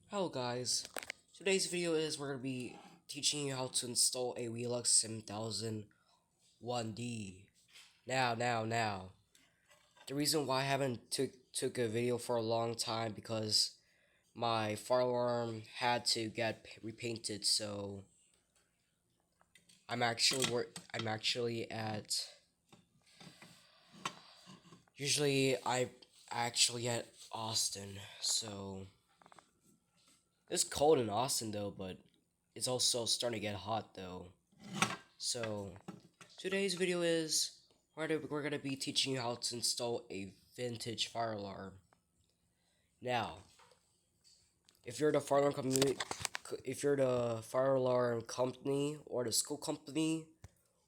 Hello guys, today's video is we're going to be teaching you how to install a Relux 7000 1D. Now. The reason why I haven't took a video for a long time because my fire alarm had to get repainted, so I'm actually at usually I actually at Austin, so it's cold in Austin though, but it's also starting to get hot though. So today's video is we're gonna be teaching you how to install a vintage fire alarm. Now, if you're the fire alarm community, if you're the fire alarm company or the school company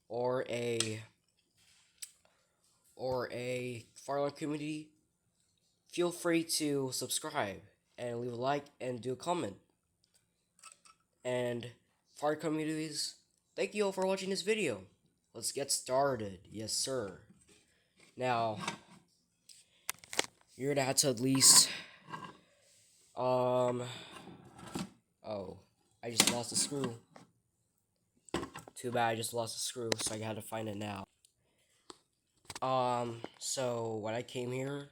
or a fire alarm community, feel free to subscribe and leave a like and do a comment. And fire communities, thank you all for watching this video. Let's get started. Yes, sir. Now, you're gonna have to at least oh, I just lost a screw. Too bad I just lost a screw, so I had to find it now. So when I came here,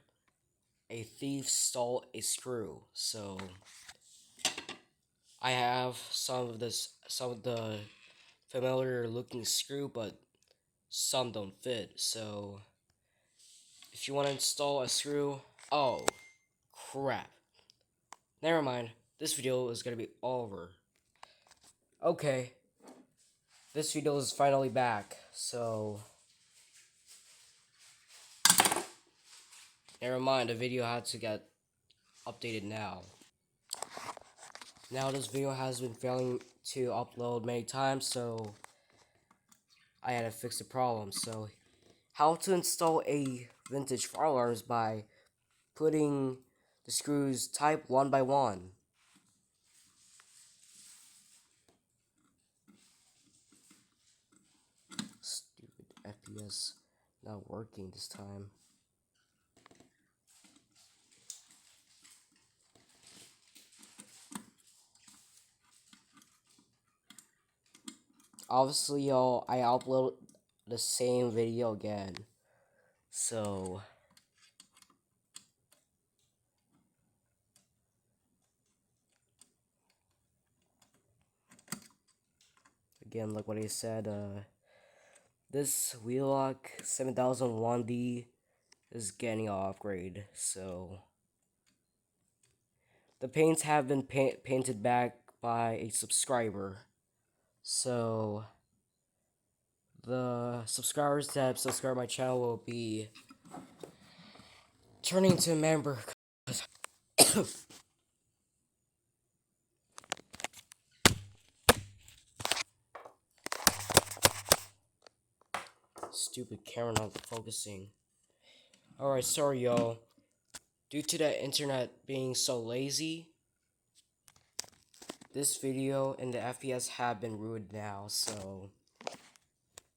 a thief stole a screw. So I have some of the familiar looking screw, but some don't fit. So if you want to install a screw, oh crap. Never mind. This video is gonna be over. Okay, this video is finally back. So never mind. The video had to get updated now. Now this video has been failing to upload many times, so I had to fix the problem. So how to install a vintage fire alarm is by putting the screws type one by one. Stupid FPS not working this time. Obviously, y'all, I upload the same video again. So again, like what I said, this Wheelock 7001D is getting an upgrade, so the paints have been painted back by a subscriber. So the subscribers that subscribe my channel will be turning to a member. Stupid camera not focusing. Alright, sorry y'all. Due to the internet being so lazy, this video and the FPS have been ruined now, so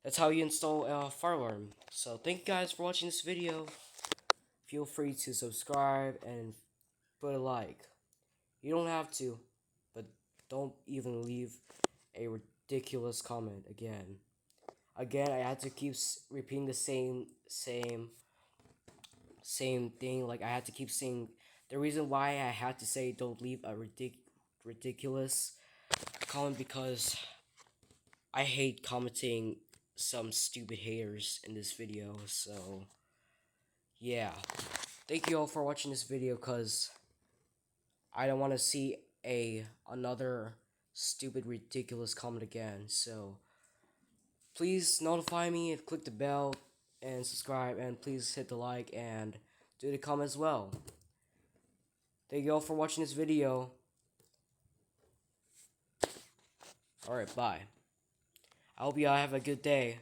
that's how you install a fire alarm. So thank you guys for watching this video. Feel free to subscribe and put a like. You don't have to, but don't even leave a ridiculous comment again. Again, I had to keep repeating the same thing. Like I had to keep saying the reason why I had to say don't leave a ridiculous comment because I hate commenting some stupid haters in this video. So yeah, thank you all for watching this video because I don't want to see another stupid ridiculous comment again. So please notify me and click the bell and subscribe, and please hit the like and do the comment as well. Thank you all for watching this video. Alright, bye. I hope you all have a good day.